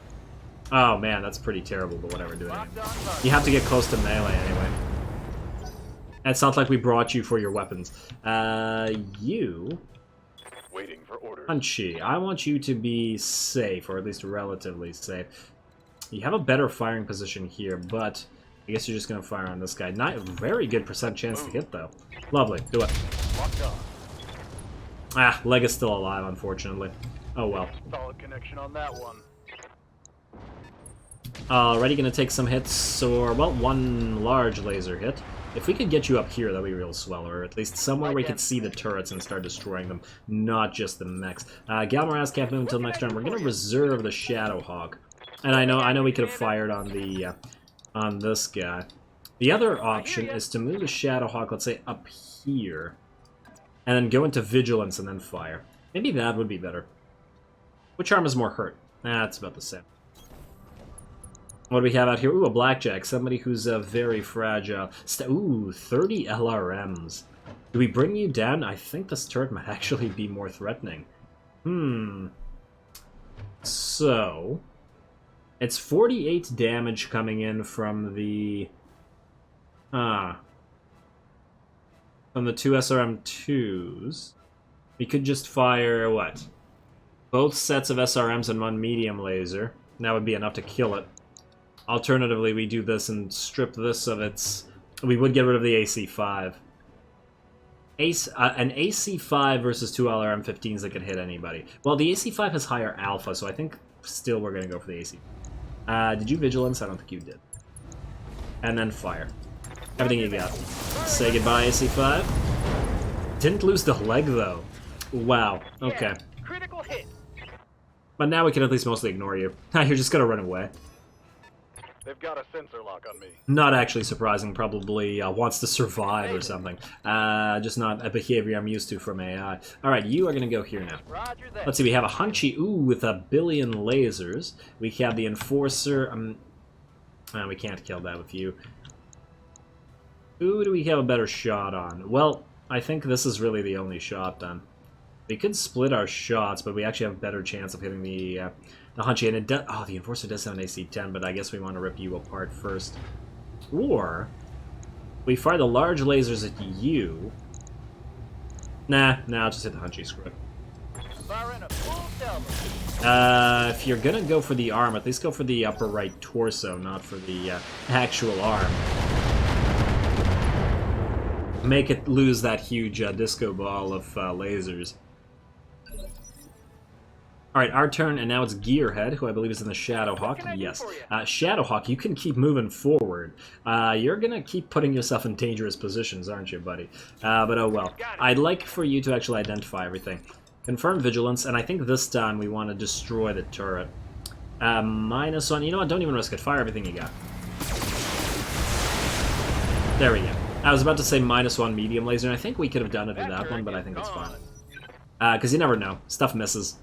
Oh man, that's pretty terrible, but whatever, do it anyway. You have to get close to melee anyway. It's not like we brought you for your weapons. You... Waiting for orders. Punchy, I want you to be safe, or at least relatively safe. You have a better firing position here, but I guess you're just going to fire on this guy. Not a very good % chance to hit, though. Lovely, do it. Locked on. Ah, leg is still alive, unfortunately. Oh well. Solid connection on that one. Already going to take some hits, or, well, one large laser hit. If we could get you up here, that'd be real swell, or at least somewhere we could see the turrets and start destroying them, not just the mechs. Galmaraz can't move until next turn. We're going to reserve the Shadowhawk. And I know we could have fired on the on this guy. The other option is to move the Shadowhawk, let's say, up here, and then go into Vigilance and then fire. Maybe that would be better. Which arm is more hurt? It's about the same. What do we have out here? Ooh, a Blackjack. Somebody who's very fragile. Ooh, 30 LRMs. Do we bring you down? I think this turret might actually be more threatening. So... it's 48 damage coming in from the... from the two SRM-2s. We could just fire, what? Both sets of SRMs and one medium laser. That would be enough to kill it. Alternatively, we do this and strip this of its... we would get rid of the AC-5. An AC-5 versus two LRM-15s that could hit anybody. Well, the AC-5 has higher alpha, so I think still we're going to go for the AC. Did you Vigilance? I don't think you did. And then fire. Everything you got. Say goodbye, AC-5. Didn't lose the leg, though. Wow. Okay. Critical hit. But now we can at least mostly ignore you. You're just going to run away. They've got a sensor lock on me. Not actually surprising, probably wants to survive or something. Just not a behavior I'm used to from AI. Alright, you are going to go here now. Roger that. Let's see, we have a Hunchy, with a billion lasers. We have the Enforcer, we can't kill that with you. Who do we have a better shot on? Well, I think this is really the only shot then. We could split our shots, but we actually have a better chance of hitting the Hunchy, and it does... oh, the Enforcer does have an AC-10, but I guess we want to rip you apart first. Or, we fire the large lasers at you. Nah, I'll just hit the Hunchy, screw it. Firing a full salvo. If you're gonna go for the arm, at least go for the upper right torso, not for the actual arm. make it lose that huge disco ball of lasers. Alright, our turn, and now it's Gearhead, who I believe is in the Shadowhawk. Yes. Shadowhawk, you can keep moving forward. You're gonna keep putting yourself in dangerous positions, aren't you, buddy? But oh well. I'd like for you to actually identify everything. Confirm vigilance, and I think this time we want to destroy the turret. -1. You know what? Don't even risk it. Fire everything you got. There we go. I was about to say -1 medium laser, and I think we could have done it with that one, but I think it's fine. Because you never know. Stuff misses.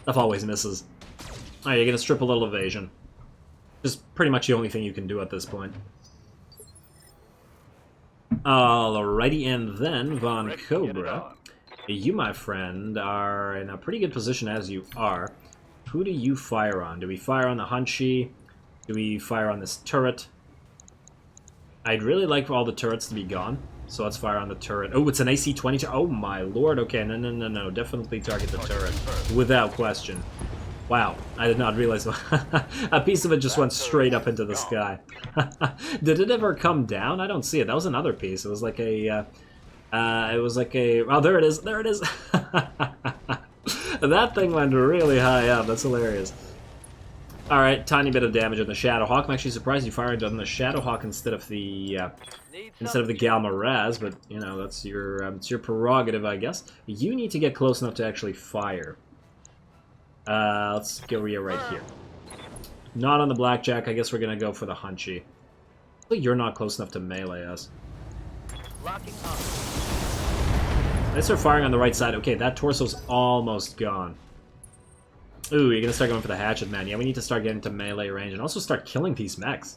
Stuff always misses. Alright, you're gonna strip a little evasion. Just pretty much the only thing you can do at this point. Alrighty, and then Von Cobra. You, my friend, are in a pretty good position as you are. Who do you fire on? Do we fire on the Hunchy? Do we fire on this turret? I'd really like for all the turrets to be gone, so let's fire on the turret. Oh, it's an AC-20. Oh my lord. Okay, no. Definitely target the turret. Without question. Wow, I did not realize. A piece of it just went straight up into the sky. Did it ever come down? I don't see it. That was another piece. It was like a... Oh, there it is. There it is. That thing went really high up. That's hilarious. Alright, tiny bit of damage on the Shadowhawk. I'm actually surprised you fired on the Shadowhawk instead of the Galma Raz, but you know, that's your it's your prerogative, I guess. You need to get close enough to actually fire. Let's go right here. Not on the Blackjack. I guess we're gonna go for the Hunchy. But you're not close enough to melee us. Locking up. Let's start firing on the right side. Okay, that torso's almost gone. Ooh, you're gonna start going for the hatchet, man. Yeah, we need to start getting to melee range and also start killing these mechs.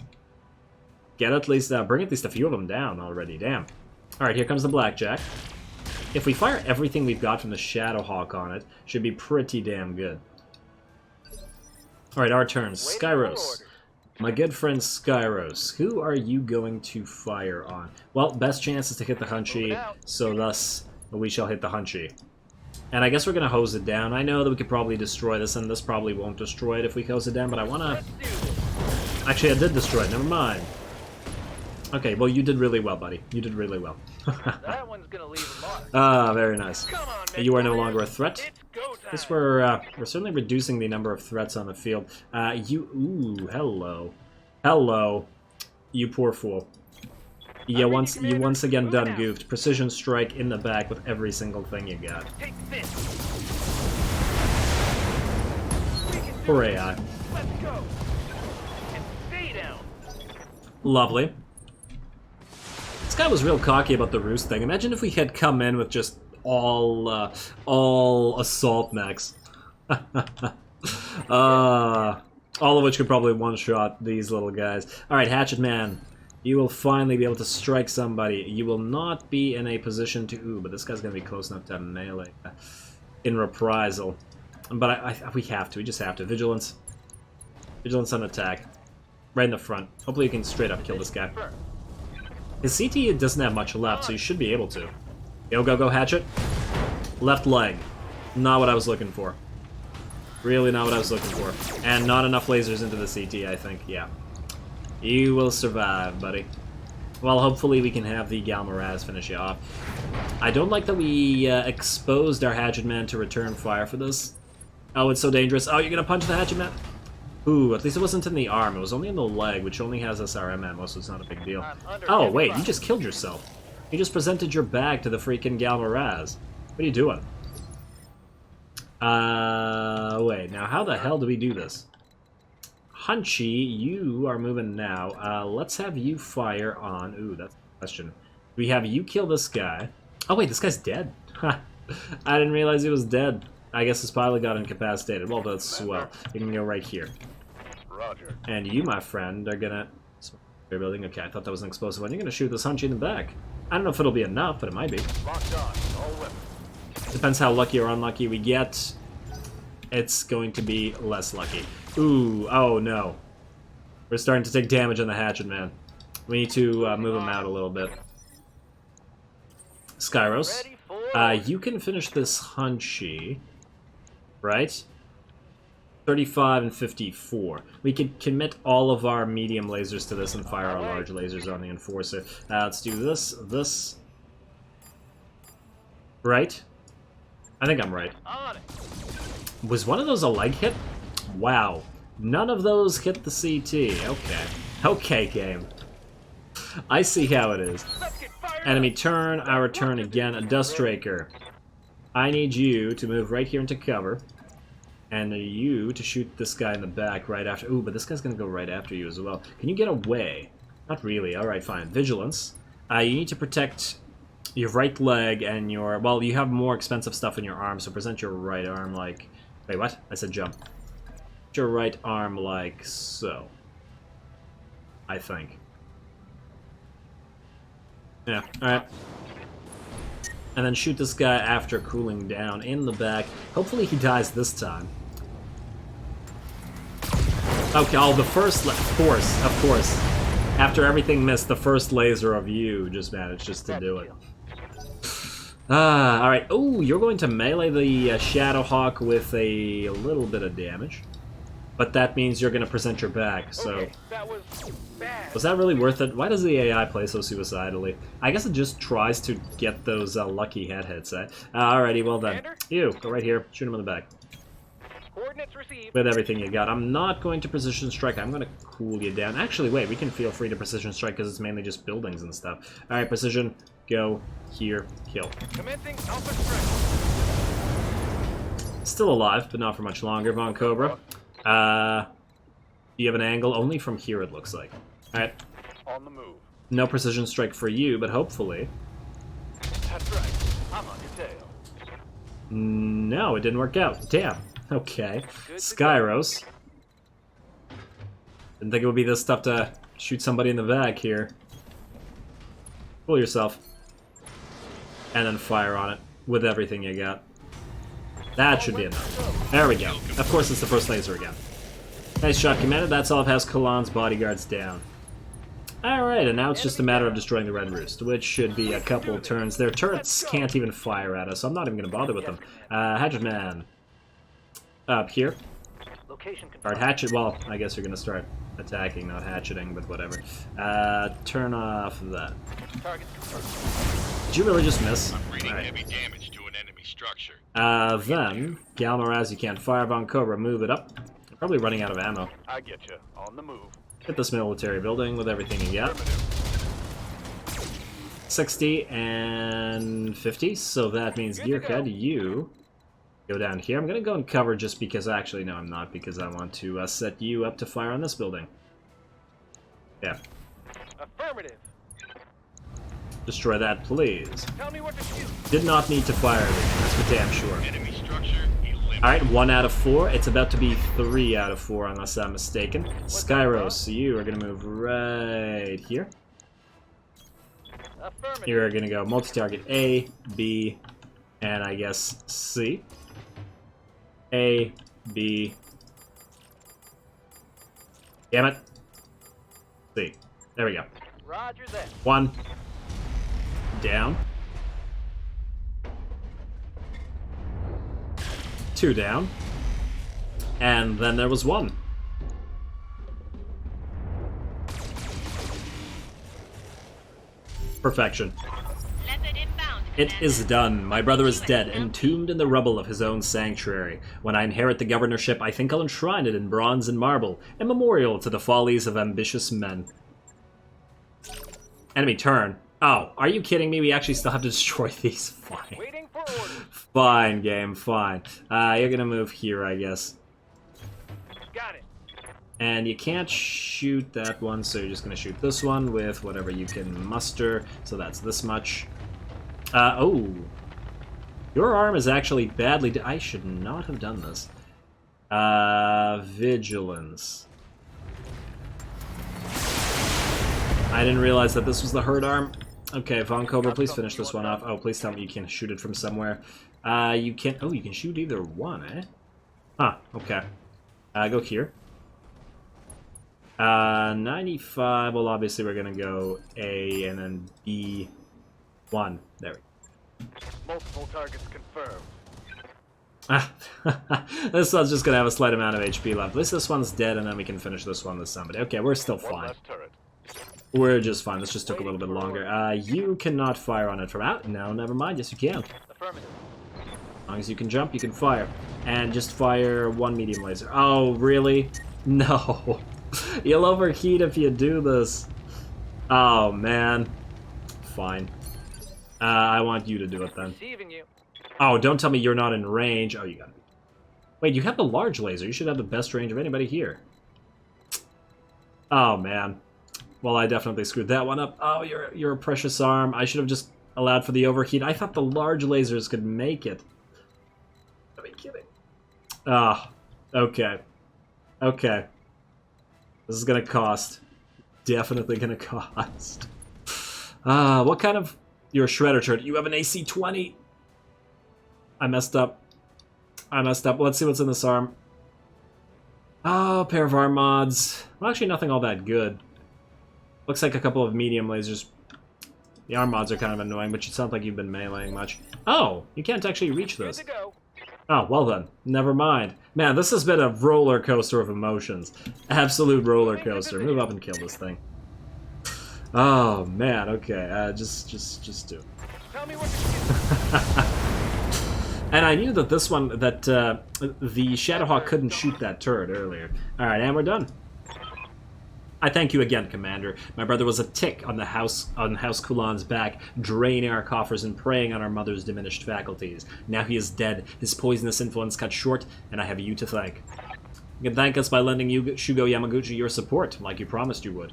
Get at least, bring at least a few of them down already. Damn. Alright, here comes the Blackjack. If we fire everything we've got from the Shadowhawk on it, should be pretty damn good. Alright, our turn. Skyros. My good friend Skyros, who are you going to fire on? Well, best chance is to hit the Hunchy, so thus we shall hit the Hunchy. And I guess we're going to hose it down. I know that we could probably destroy this, and this probably won't destroy it if we hose it down, but I want to... Actually, I did destroy it. Never mind. Okay, well, you did really well, buddy. You did really well. That one's gonna leave a mark. Ah, very nice. Come on, You are no longer a threat. It's go time. Guess we're certainly reducing the number of threats on the field. Ooh, hello. Hello. You poor fool. Yeah, you once again done goofed. Precision strike in the back with every single thing you got. Take this. Hooray. Let's go. And stay down. Lovely. This guy was real cocky about the roost thing. Imagine if we had come in with just all assault mechs. All of which could probably one-shot these little guys. Alright, Hatchet Man. You will finally be able to strike somebody. You will not be in a position to... Ooh, but this guy's going to be close enough to melee in reprisal. But we have to. We just have to. Vigilance. Vigilance on attack. Right in the front. Hopefully you can straight up kill this guy. His CT doesn't have much left, so you should be able to. Go, Hatchet. Left leg. Not what I was looking for. Really not what I was looking for. And not enough lasers into the CT, I think. Yeah. You will survive, buddy. Well, hopefully we can have the Galmaraz finish you off. I don't like that we exposed our Hatchet Man to return fire for this. Oh, it's so dangerous. Oh, you're gonna punch the Hatchet Man? Ooh, at least it wasn't in the arm. It was only in the leg, which only has SRM ammo, so it's not a big deal. Oh, wait, you just killed yourself. You just presented your bag to the freaking Galmaraz. What are you doing? Wait, now how the hell do we do this? Hunchy, you are moving now. Let's have you fire on... Ooh, that's a question. We have you kill this guy. Oh, wait, this guy's dead. I didn't realize he was dead. I guess his pilot got incapacitated. Well, that's swell. You can go right here. Roger. And you, my friend, are gonna... Building. Okay, I thought that was an explosive one. You're gonna shoot this Hunchy in the back. I don't know if it'll be enough, but it might be. Locked on. All weapons. Depends how lucky or unlucky we get. It's going to be less lucky. Ooh, oh no. We're starting to take damage on the Hatchet Man. We need to move him out a little bit. Skyros, you can finish this Hunchy, right? 35 and 54. We could commit all of our medium lasers to this and fire our large lasers on the Enforcer. Let's do this, Right? I think I'm right. On it. Was one of those a leg hit? Wow. None of those hit the CT. Okay. Okay, game. I see how it is. Let's get fired Enemy up. turn, our turn again. A Dustraker. I need you to move right here into cover. And you to shoot this guy in the back right after. Ooh, but this guy's gonna go right after you as well. Can you get away? Not really. Alright, fine. Vigilance. You need to protect your right leg and your... Well, you have more expensive stuff in your arm, so present your right arm like... Wait, what? I said jump. Your right arm like so. I think. Yeah, alright. And then shoot this guy after cooling down in the back. Hopefully he dies this time. Okay, oh, the first... Of course. After everything missed, the first laser of you just managed to do it. Alright. Oh, you're going to melee the Shadowhawk with a little bit of damage. But that means you're going to present your back, so... Okay, that was bad. Was that really worth it? Why does the AI play so suicidally? I guess it just tries to get those lucky head hits, eh? Alrighty, well done. Commander? You, go right here. Shoot him in the back. Coordinates received. With everything you got. I'm not going to precision strike. I'm going to cool you down. Actually, wait. We can feel free to precision strike because it's mainly just buildings and stuff. Alright, precision. Go. Here. Kill. Commencing Alpha strike. Still alive, but not for much longer. Von Cobra. Do you have an angle? Only from here, it looks like. Alright. On the move. No precision strike for you, but hopefully... That's right. I'm on your tail. No, it didn't work out. Damn. Okay. Skyros. Didn't think it would be this tough to shoot somebody in the back here. Pull yourself. And then fire on it with everything you got. That should be enough. There we go. Of course, it's the first laser again. Nice shot, Commander. That's all of House Kalan's bodyguards down. Alright, and now it's just a matter of destroying the Red Roost, which should be a couple of turns. Their turrets can't even fire at us, so I'm not even going to bother with them. Hatchet Man. Up here. Location Start confirmed. hatchet. Well, I guess you're going to start attacking, not hatcheting, but whatever. Turn off that. Target confirmed. Did you really just miss? I'm reading Alright. heavy damage to an enemy structure. Then, Galmaraz, you can't fire. Von Cobra, move it up. Probably running out of ammo. I get you. On the move. Hit this military building with everything you got. 60 and 50, so that means Gearhead, you go down here. I'm going to go and cover just because... Actually, no, I'm not, because I want to set you up to fire on this building. Yeah. Affirmative. Destroy that, please. Tell me what to shoot. Did not need to fire it, that's for damn sure. Enemy structure eliminated. Alright, 1 out of 4. It's about to be 3 out of 4, unless I'm mistaken. Skyros, you are going to move right here. Affirmative. You're going to go multi-target A, B, and I guess C. A, B. Damn it. C. There we go. Roger that. 1. Down. 2 down. And then there was 1. Perfection. Leopard inbound. It is done. My brother is dead, entombed in the rubble of his own sanctuary. When I inherit the governorship, I think I'll enshrine it in bronze and marble, a memorial to the follies of ambitious men. Enemy turn. Oh, are you kidding me? We actually still have to destroy these. Fine. Waiting for orders. Fine, game, fine. You're gonna move here, I guess. Got it. And you can't shoot that one, so you're just gonna shoot this one with whatever you can muster. So that's this much. Oh. Your arm is actually badly... I should not have done this. Vigilance. I didn't realize that this was the hurt arm. Okay, Von Cobra, please finish this one off. Oh, please tell me you can shoot it from somewhere. You can... Oh, you can shoot either one, eh? Huh, okay. Go here. 95, well, obviously we're gonna go A and then B1. There we go. Multiple targets confirmed. This one's just gonna have a slight amount of HP left. At least this one's dead, and then we can finish this one with somebody. Okay, we're still One fine. less turret. We're just fine. This just took a little bit longer. You cannot fire on it from out. No, never mind. Yes, you can. Affirmative. As long as you can jump, you can fire. And just fire one medium laser. Oh, really? No. You'll overheat if you do this. Oh, man. Fine. I want you to do it then. Receiving you. Oh, don't tell me you're not in range. Oh, you got it. Wait, you have the large laser. You should have the best range of anybody here. Oh, man. Well, I definitely screwed that one up. Oh, you're a precious arm. I should have just allowed for the overheat. I thought the large lasers could make it. Are you kidding? Ah, okay. Okay. This is gonna cost. Definitely gonna cost. What kind of... You're a shredder turret. You have an AC-20. I messed up. I messed up. Let's see what's in this arm. Oh, pair of arm mods. Well, actually, nothing all that good. Looks like a couple of medium lasers. The arm mods are kind of annoying, but you sound like you've been meleeing much. Oh, you can't actually reach Good this. to go. Oh, well then. Never mind. Man, this has been a roller coaster of emotions. Absolute roller coaster. Move up and kill this thing. Oh, man. Okay. Just do it. Tell me what to do. And I knew that this one, that the Shadowhawk couldn't shoot that turret earlier. Alright, and we're done. I thank you again, Commander. My brother was a tick on House Kulan's back, draining our coffers and preying on our mother's diminished faculties. Now he is dead, his poisonous influence cut short, and I have you to thank. You can thank us by lending Shugo Yamaguchi your support, like you promised you would.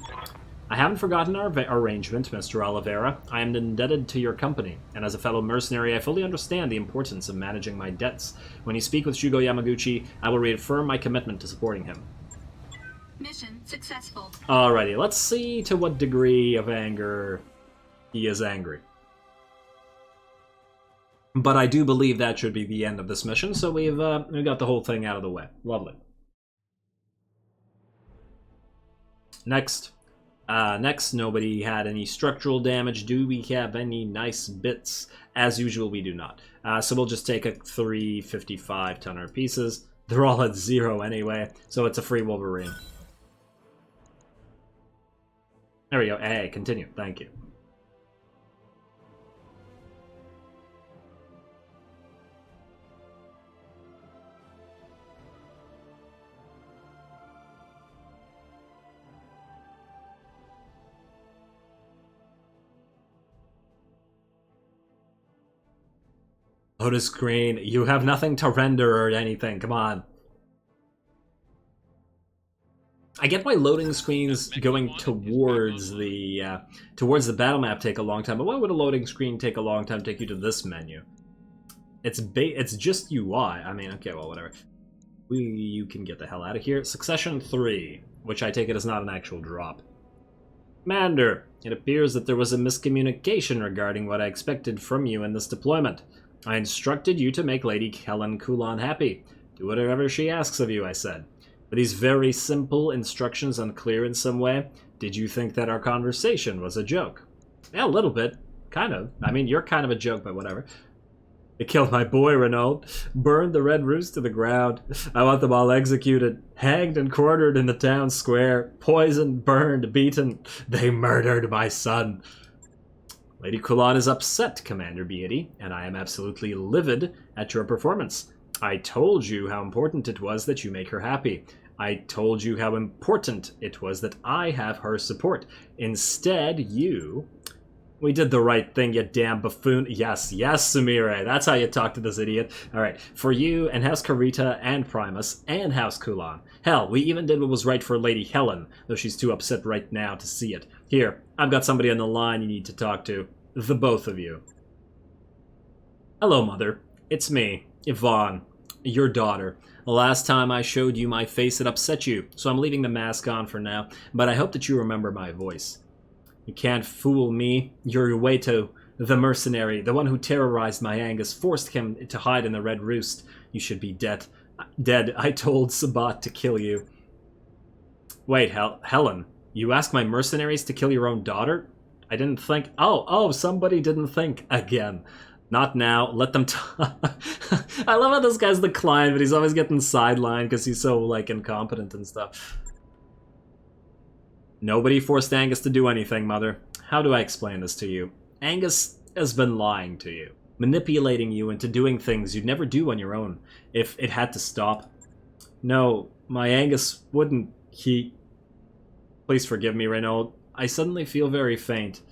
I haven't forgotten our arrangement, Mr. Oliveira. I am indebted to your company, and as a fellow mercenary, I fully understand the importance of managing my debts. When you speak with Shugo Yamaguchi, I will reaffirm my commitment to supporting him. Mission successful. Alrighty, let's see to what degree of anger he is angry. But I do believe that should be the end of this mission, so we've got the whole thing out of the way. Lovely. Next. Next, nobody had any structural damage. Do we have any nice bits? As usual, we do not. So we'll just take a 355 tonner pieces. They're all at 0 anyway, so it's a free Wolverine. There we go. Hey, continue. Thank you. Loaded screen. You have nothing to render or anything. Come on. I get why loading screens going towards the battle map take a long time, but why would a loading screen take a long time to take you to this menu? It's just UI. I mean, okay, well, whatever. You can get the hell out of here. Succession 3, which I take it is not an actual drop. Commander, it appears that there was a miscommunication regarding what I expected from you in this deployment. I instructed you to make Lady Helen Kulan happy. Do whatever she asks of you, I said. Were these very simple instructions unclear in some way? Did you think that our conversation was a joke? Yeah, a little bit. Kind of. I mean, you're kind of a joke, but whatever. They killed my boy, Renaud. Burned the Red Roost to the ground. I want them all executed. Hanged and quartered in the town square. Poisoned, burned, beaten. They murdered my son. Lady Kulan is upset, Commander Beatty, and I am absolutely livid at your performance. I told you how important it was that you make her happy. I told you how important it was that I have her support. Instead, you... We did the right thing, you damn buffoon. Yes, Sumire. That's how you talk to this idiot. Alright, for you and House Karita and Primus and House Kulan. Hell, we even did what was right for Lady Helen, though she's too upset right now to see it. Here, I've got somebody on the line you need to talk to. The both of you. Hello, Mother. It's me, Yvonne, your daughter. The last time I showed you my face, it upset you, so I'm leaving the mask on for now, but I hope that you remember my voice. You can't fool me. You're Ueto, the mercenary, the one who terrorized my Angus, forced him to hide in the Red Roost. You should be dead. I told Sabat to kill you. Wait, Helen, you asked my mercenaries to kill your own daughter? I didn't think... Oh, somebody didn't think again. Not now. Let them talk. I love how this guy's the client, but he's always getting sidelined because he's so, like, incompetent and stuff. Nobody forced Angus to do anything, Mother. How do I explain this to you? Angus has been lying to you, manipulating you into doing things you'd never do on your own if it had to stop. No, my Angus wouldn't. Please forgive me, Renaud. I suddenly feel very faint.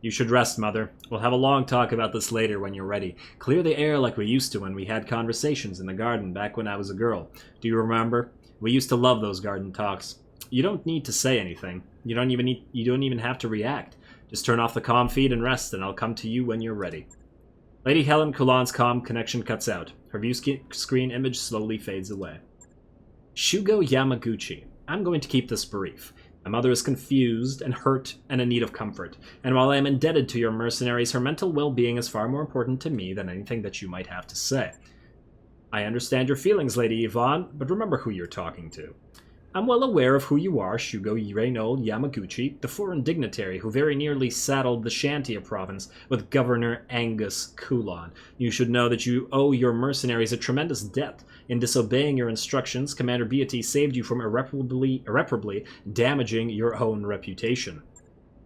You should rest, Mother. We'll have a long talk about this later when you're ready. Clear the air like we used to when we had conversations in the garden back when I was a girl. Do you remember? We used to love those garden talks. You don't need to say anything. You don't even have to react. Just turn off the comm feed and rest, and I'll come to you when you're ready. Lady Helen Coulan's comm connection cuts out. Her view screen image slowly fades away. Shugo Yamaguchi. I'm going to keep this brief. My mother is confused and hurt and in need of comfort, and while I am indebted to your mercenaries, her mental well-being is far more important to me than anything that you might have to say. I understand your feelings, Lady Yvonne, but remember who you're talking to. I'm well aware of who you are, Shugo Reinold Yamaguchi, the foreign dignitary who very nearly saddled the Shantia province with Governor Angus Coulan. You should know that you owe your mercenaries a tremendous debt. In disobeying your instructions, Commander Beatty saved you from irreparably damaging your own reputation.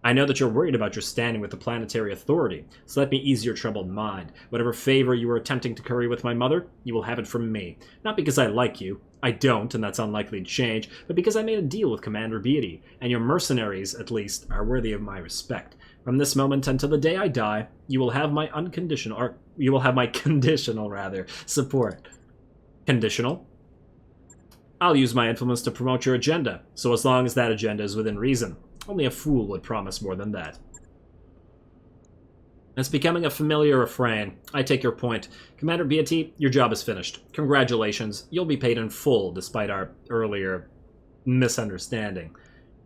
I know that you're worried about your standing with the planetary authority, so let me ease your troubled mind. Whatever favor you were attempting to curry with my mother, you will have it from me. Not because I like you. I don't, and that's unlikely to change, but because I made a deal with Commander Beatty, and your mercenaries, at least, are worthy of my respect. From this moment until the day I die, you will have my conditional support. Conditional? I'll use my influence to promote your agenda, so as long as that agenda is within reason. Only a fool would promise more than that. It's becoming a familiar refrain. I take your point. Commander Beatty, your job is finished. Congratulations. You'll be paid in full, despite our earlier misunderstanding.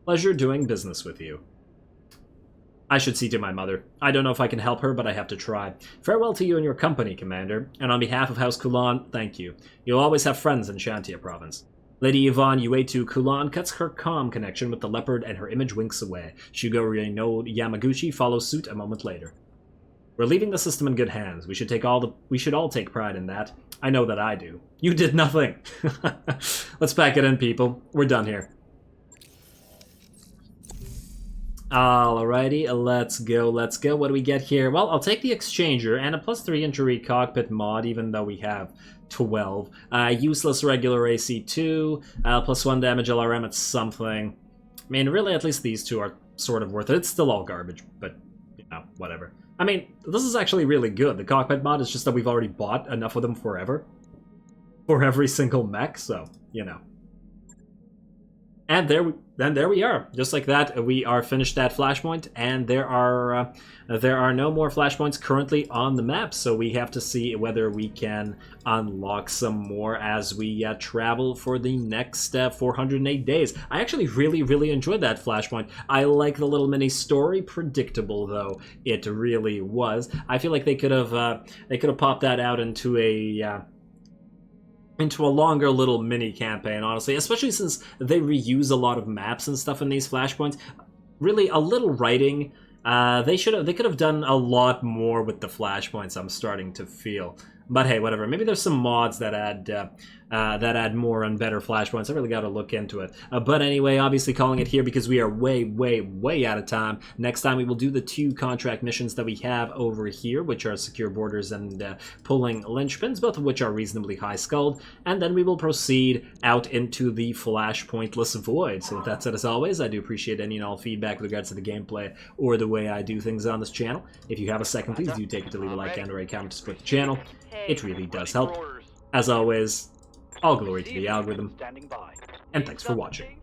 Pleasure doing business with you. I should see to my mother. I don't know if I can help her, but I have to try. Farewell to you and your company, Commander. And on behalf of House Coulan, thank you. You'll always have friends in Shantia Province. Lady Yvonne Uetu Coulan cuts her comm connection with the leopard and her image winks away. Shugo Reinold Yamaguchi follows suit a moment later. We're leaving the system in good hands. We should all take pride in that. I know that I do. You did nothing. Let's pack it in, people. We're done here. Alrighty, let's go. What do we get here? Well, I'll take the Exchanger and a +3 injury cockpit mod, even though we have 12. Useless regular AC2, +1 damage LRM at something. I mean, really, at least these two are sort of worth it. It's still all garbage, but, you know, whatever. I mean, this is actually really good. The cockpit mod is just that we've already bought enough of them forever. For every single mech, so, you know. And there we are. Just like that, we are finished that Flashpoint, and there are no more Flashpoints currently on the map, so we have to see whether we can unlock some more as we travel for the next 408 days. I actually really enjoyed that Flashpoint. I like the little mini story, predictable though it really was. I feel like they could have popped that out into a longer little mini campaign, honestly, especially since they reuse a lot of maps and stuff in these Flashpoints. Really, a little writing. They could have done a lot more with the Flashpoints, I'm starting to feel. But hey, whatever. Maybe there's some mods that add more and better Flashpoints. I really got to look into it. But anyway, obviously calling it here because we are way out of time. Next time we will do the 2 contract missions that we have over here, which are secure borders and pulling linchpins, both of which are reasonably high-skulled. And then we will proceed out into the Flashpointless void. So with that said, as always, I do appreciate any and all feedback with regards to the gameplay or the way I do things on this channel. If you have a second, please do take it to leave a like and or a comment to support the channel. It really does help. As always, all glory to the algorithm, and thanks for watching.